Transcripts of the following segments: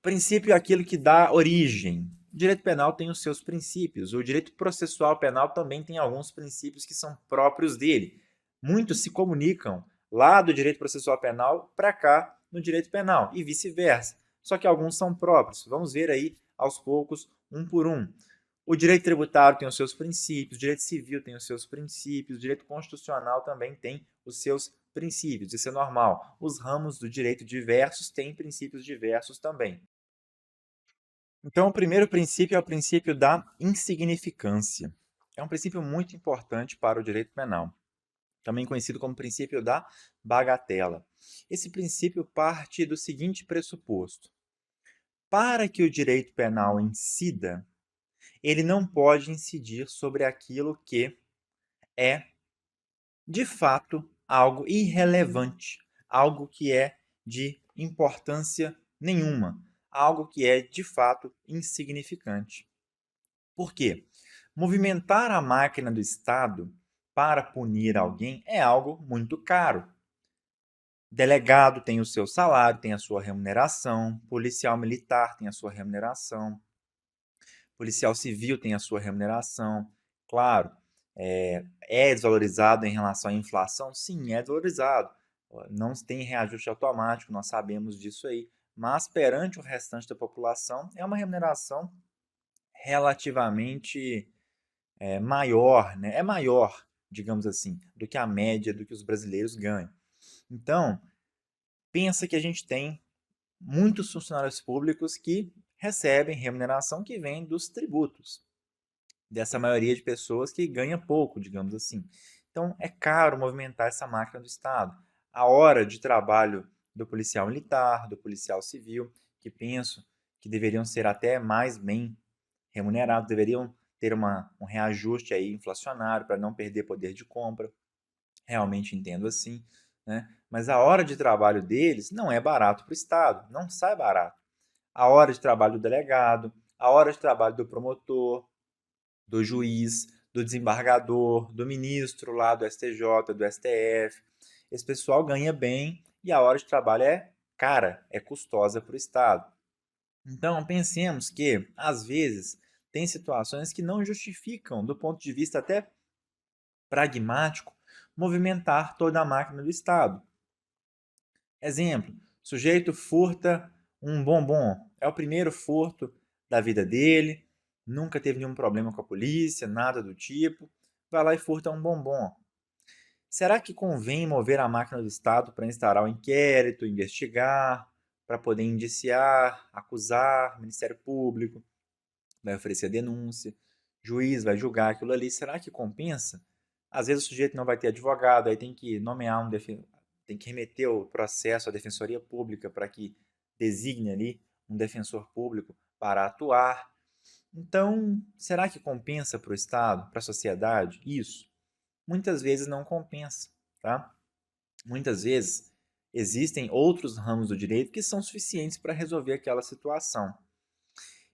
Princípio é aquilo que dá origem. O direito penal tem os seus princípios. O direito processual penal também tem alguns princípios que são próprios dele. Muitos se comunicam lá do direito processual penal para cá no direito penal e vice-versa. Só que alguns são próprios. Vamos ver aí aos poucos, um por um. O direito tributário tem os seus princípios, o direito civil tem os seus princípios, o direito constitucional também tem os seus princípios. Isso é normal. Os ramos do direito diversos têm princípios diversos também. Então, o primeiro princípio é o princípio da insignificância. É um princípio muito importante para o direito penal, também conhecido como princípio da bagatela. Esse princípio parte do seguinte pressuposto: para que o direito penal incida, ele não pode incidir sobre aquilo que é, de fato, algo irrelevante, algo que é de importância nenhuma, algo que é, de fato, insignificante. Por quê? Movimentar a máquina do Estado para punir alguém é algo muito caro. Delegado tem o seu salário, tem a sua remuneração, policial militar tem a sua remuneração, policial civil tem a sua remuneração. Claro, é desvalorizado em relação à inflação? Sim, é desvalorizado. Não tem reajuste automático, nós sabemos disso aí. Mas perante o restante da população, é uma remuneração relativamente maior, né? É maior, digamos assim, do que a média do que os brasileiros ganham. Então, pensa que a gente tem muitos funcionários públicos que recebem remuneração que vem dos tributos, dessa maioria de pessoas que ganha pouco, digamos assim. Então, é caro movimentar essa máquina do Estado. A hora de trabalho do policial militar, do policial civil, que penso que deveriam ser até mais bem remunerados, deveriam ter um reajuste aí inflacionário para não perder poder de compra. Realmente entendo assim, né? Mas a hora de trabalho deles não é barato para o Estado, não sai barato. A hora de trabalho do delegado, a hora de trabalho do promotor, do juiz, do desembargador, do ministro lá do STJ, do STF. Esse pessoal ganha bem e a hora de trabalho é cara, é custosa para o Estado. Então, pensemos que, às vezes, tem situações que não justificam, do ponto de vista até pragmático, movimentar toda a máquina do Estado. Exemplo: sujeito furta um bombom. É o primeiro furto da vida dele, nunca teve nenhum problema com a polícia, nada do tipo. Vai lá e furta um bombom. Será que convém mover a máquina do Estado para instaurar o inquérito, investigar, para poder indiciar, acusar, Ministério Público vai oferecer denúncia, juiz vai julgar aquilo ali? Será que compensa? Às vezes o sujeito não vai ter advogado, aí tem que nomear tem que remeter o processo à Defensoria Pública para que designe ali um defensor público para atuar. Então, será que compensa para o Estado, para a sociedade, isso? Muitas vezes não compensa, tá? Muitas vezes existem outros ramos do direito que são suficientes para resolver aquela situação.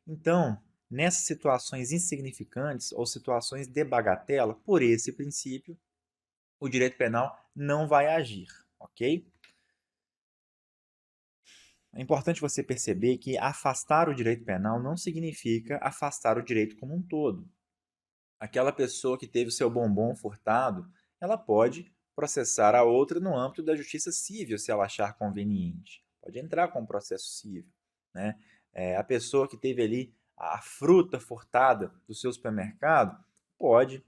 Então, nessas situações insignificantes ou situações de bagatela, por esse princípio, o direito penal não vai agir, ok? É importante você perceber que afastar o direito penal não significa afastar o direito como um todo. Aquela pessoa que teve o seu bombom furtado, ela pode processar a outra no âmbito da justiça civil, se ela achar conveniente. Pode entrar com um processo civil, né? A pessoa que teve ali a fruta furtada do seu supermercado pode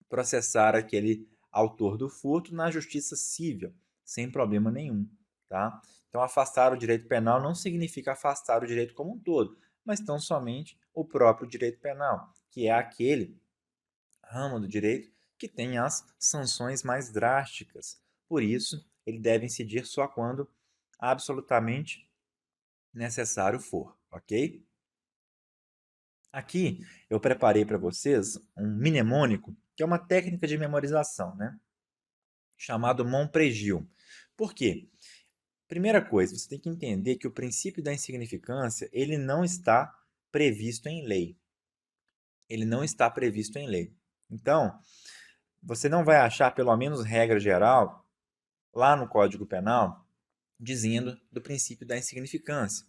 processar aquele autor do furto na justiça civil, sem problema nenhum, tá? Então, afastar o direito penal não significa afastar o direito como um todo, mas tão somente o próprio direito penal, que é aquele ramo do direito que tem as sanções mais drásticas. Por isso, ele deve incidir só quando absolutamente necessário for, ok? Aqui eu preparei para vocês um mnemônico, que é uma técnica de memorização, né? Chamado Montpregiu. Por quê? Primeira coisa, você tem que entender que o princípio da insignificância, ele não está previsto em lei. Ele não está previsto em lei. Então, você não vai achar, pelo menos regra geral, lá no Código Penal, dizendo do princípio da insignificância.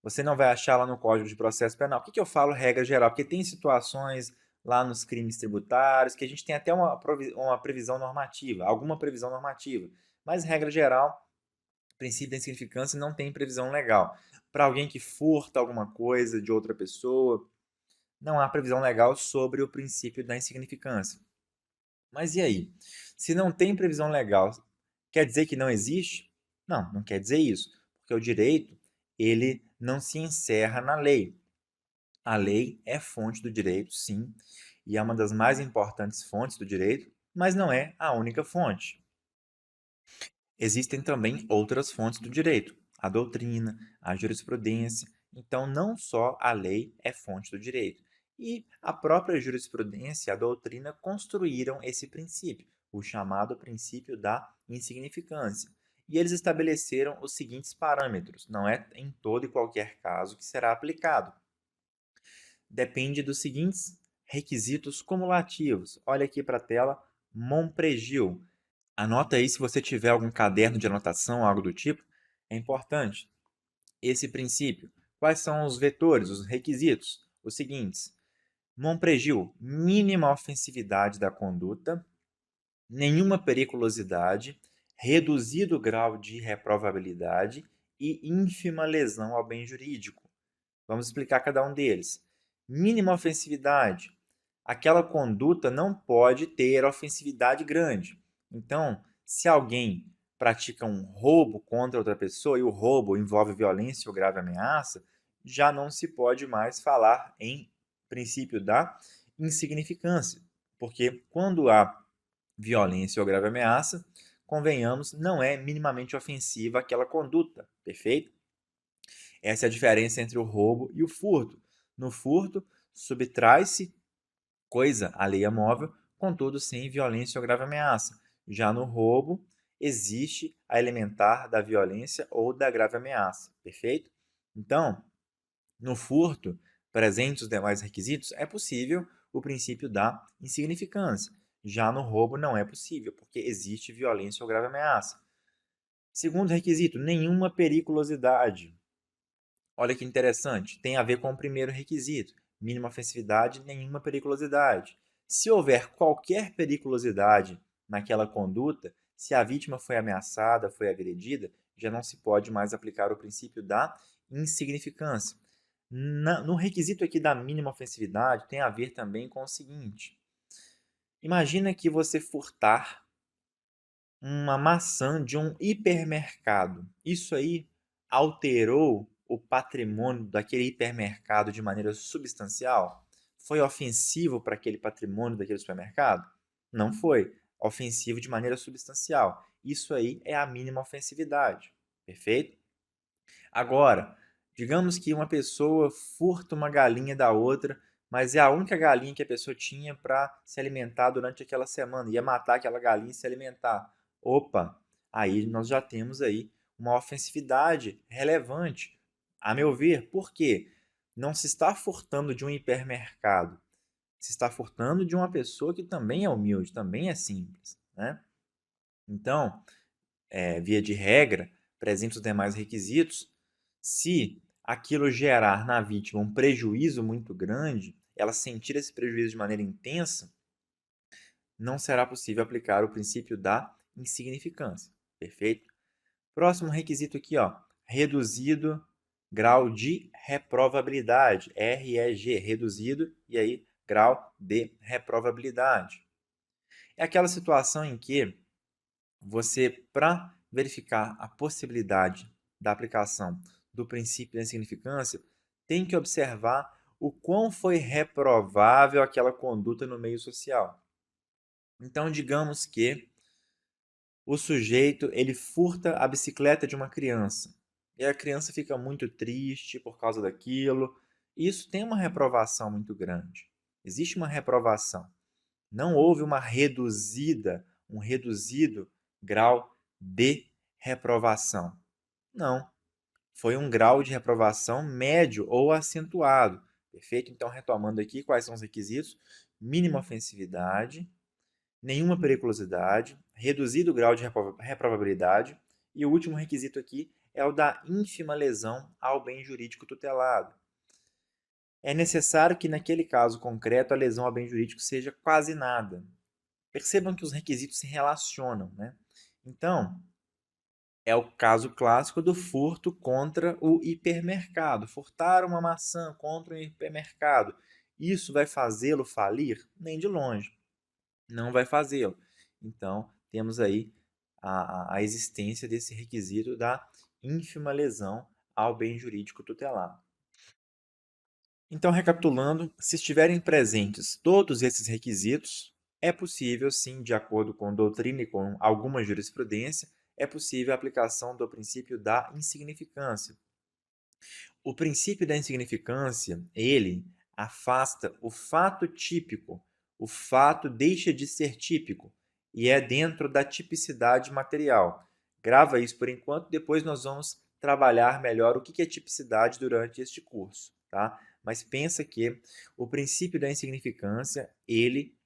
Você não vai achar lá no Código de Processo Penal. Por que eu falo regra geral? Porque tem situações lá nos crimes tributários que a gente tem até uma previsão normativa, alguma previsão normativa. Mas, regra geral, princípio da insignificância não tem previsão legal. Para alguém que furta alguma coisa de outra pessoa, não há previsão legal sobre o princípio da insignificância. Mas e aí? Se não tem previsão legal, quer dizer que não existe? Não, não quer dizer isso, porque o direito, ele não se encerra na lei. A lei é fonte do direito, sim, e é uma das mais importantes fontes do direito, mas não é a única fonte. Existem também outras fontes do direito, a doutrina, a jurisprudência. Então, não só a lei é fonte do direito. E a própria jurisprudência e a doutrina construíram esse princípio, o chamado princípio da insignificância. E eles estabeleceram os seguintes parâmetros: não é em todo e qualquer caso que será aplicado. Depende dos seguintes requisitos cumulativos. Olha aqui para a tela, Montpregiu. Anota aí se você tiver algum caderno de anotação, algo do tipo. É importante esse princípio. Quais são os vetores, os requisitos? Os seguintes: Montpregiu, mínima ofensividade da conduta, nenhuma periculosidade, reduzido grau de reprovabilidade e ínfima lesão ao bem jurídico. Vamos explicar cada um deles. Mínima ofensividade. Aquela conduta não pode ter ofensividade grande. Então, se alguém pratica um roubo contra outra pessoa e o roubo envolve violência ou grave ameaça, já não se pode mais falar em princípio da insignificância, porque quando há violência ou grave ameaça, convenhamos, não é minimamente ofensiva aquela conduta, perfeito? Essa é a diferença entre o roubo e o furto. No furto, subtrai-se coisa alheia móvel, contudo sem violência ou grave ameaça. Já no roubo, existe a elementar da violência ou da grave ameaça, perfeito? Então, no furto, presentes os demais requisitos, é possível o princípio da insignificância. Já no roubo não é possível, porque existe violência ou grave ameaça. Segundo requisito, nenhuma periculosidade. Olha que interessante, tem a ver com o primeiro requisito: mínima ofensividade, nenhuma periculosidade. Se houver qualquer periculosidade naquela conduta, se a vítima foi ameaçada, foi agredida, já não se pode mais aplicar o princípio da insignificância. No requisito aqui da mínima ofensividade, tem a ver também com o seguinte: imagina que você furtar uma maçã de um hipermercado. Isso aí alterou o patrimônio daquele hipermercado de maneira substancial? Foi ofensivo para aquele patrimônio daquele supermercado? Não foi. Ofensivo de maneira substancial. Isso aí é a mínima ofensividade. Perfeito? Agora, digamos que uma pessoa furta uma galinha da outra, mas é a única galinha que a pessoa tinha para se alimentar durante aquela semana. Ia matar aquela galinha e se alimentar. Opa, aí nós já temos aí uma ofensividade relevante, a meu ver. Por quê? Não se está furtando de um hipermercado, se está furtando de uma pessoa que também é humilde, também é simples, né? Então, via de regra, presentes os demais requisitos, se aquilo gerar na vítima um prejuízo muito grande, ela sentir esse prejuízo de maneira intensa, não será possível aplicar o princípio da insignificância. Perfeito? Próximo requisito aqui, ó, reduzido grau de reprovabilidade, REG, reduzido, e aí grau de reprovabilidade. É aquela situação em que você, para verificar a possibilidade da aplicação do princípio da insignificância, tem que observar o quão foi reprovável aquela conduta no meio social. Então, digamos que o sujeito ele furta a bicicleta de uma criança e a criança fica muito triste por causa daquilo. Isso tem uma reprovação muito grande. Existe uma reprovação. Não houve um reduzido grau de reprovação. Não. Foi um grau de reprovação médio ou acentuado. Perfeito? Então, retomando aqui, quais são os requisitos? Mínima ofensividade, nenhuma periculosidade, reduzido grau de reprovabilidade, e o último requisito aqui é o da ínfima lesão ao bem jurídico tutelado. É necessário que, naquele caso concreto, a lesão ao bem jurídico seja quase nada. Percebam que os requisitos se relacionam, né? Então, é o caso clássico do furto contra o hipermercado. Furtar uma maçã contra o hipermercado. Isso vai fazê-lo falir? Nem de longe. Não vai fazê-lo. Então, temos aí a existência desse requisito da ínfima lesão ao bem jurídico tutelado. Então, recapitulando, se estiverem presentes todos esses requisitos, é possível, sim, de acordo com doutrina e com alguma jurisprudência, é possível a aplicação do princípio da insignificância. O princípio da insignificância, ele afasta o fato típico. O fato deixa de ser típico e é dentro da tipicidade material. Grava isso por enquanto, depois nós vamos trabalhar melhor o que é tipicidade durante este curso, tá? Mas pensa que o princípio da insignificância, ele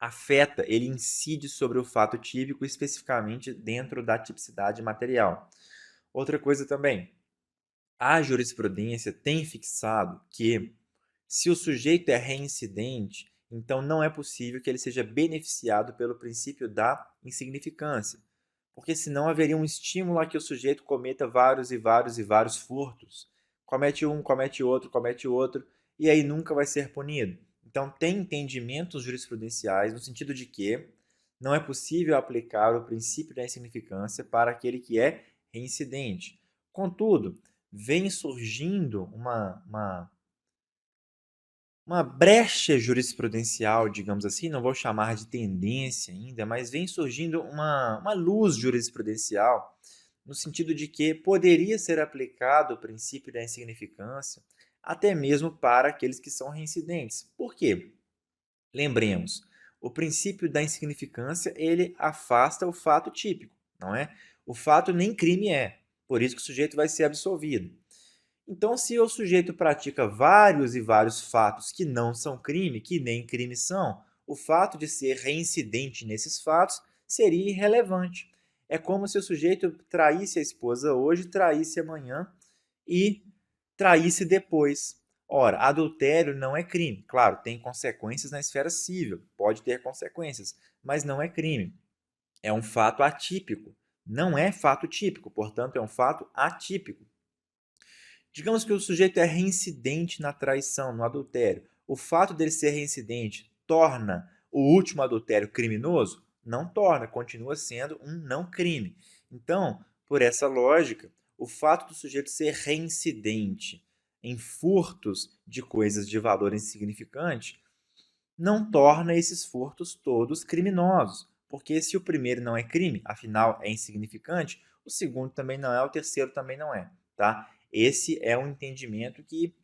afeta, ele incide sobre o fato típico, especificamente dentro da tipicidade material. Outra coisa também, a jurisprudência tem fixado que, se o sujeito é reincidente, então não é possível que ele seja beneficiado pelo princípio da insignificância, porque senão haveria um estímulo a que o sujeito cometa vários e vários e vários furtos. Comete um, comete outro, e aí nunca vai ser punido. Então, tem entendimentos jurisprudenciais no sentido de que não é possível aplicar o princípio da insignificância para aquele que é reincidente. Contudo, vem surgindo uma brecha jurisprudencial, digamos assim, não vou chamar de tendência ainda, mas vem surgindo uma luz jurisprudencial, no sentido de que poderia ser aplicado o princípio da insignificância até mesmo para aqueles que são reincidentes. Por quê? Lembremos, o princípio da insignificância, ele afasta o fato típico, não é? O fato nem crime é, por isso que o sujeito vai ser absolvido. Então, se o sujeito pratica vários e vários fatos que não são crime, que nem crime são, o fato de ser reincidente nesses fatos seria irrelevante. É como se o sujeito traísse a esposa hoje, traísse amanhã e traísse depois. Ora, adultério não é crime. Claro, tem consequências na esfera civil, pode ter consequências, mas não é crime. É um fato atípico. Não é fato típico, portanto, é um fato atípico. Digamos que o sujeito é reincidente na traição, no adultério. O fato dele ser reincidente torna o último adultério criminoso? Não torna, continua sendo um não crime. Então, por essa lógica, o fato do sujeito ser reincidente em furtos de coisas de valor insignificante não torna esses furtos todos criminosos. Porque se o primeiro não é crime, afinal é insignificante, o segundo também não é, o terceiro também não é, tá? Esse é um entendimento que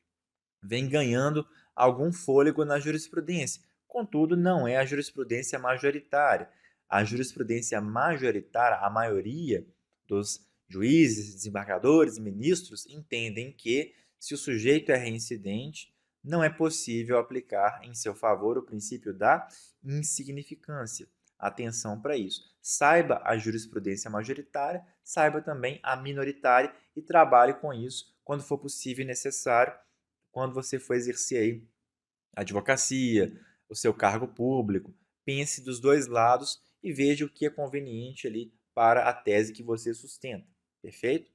vem ganhando algum fôlego na jurisprudência. Contudo, não é a jurisprudência majoritária. A jurisprudência majoritária, a maioria dos juízes, desembargadores, ministros entendem que, se o sujeito é reincidente, não é possível aplicar em seu favor o princípio da insignificância. Atenção para isso. Saiba a jurisprudência majoritária, saiba também a minoritária e trabalhe com isso quando for possível e necessário, quando você for exercer aí a advocacia, o seu cargo público. Pense dos dois lados e veja o que é conveniente ali para a tese que você sustenta. Perfeito?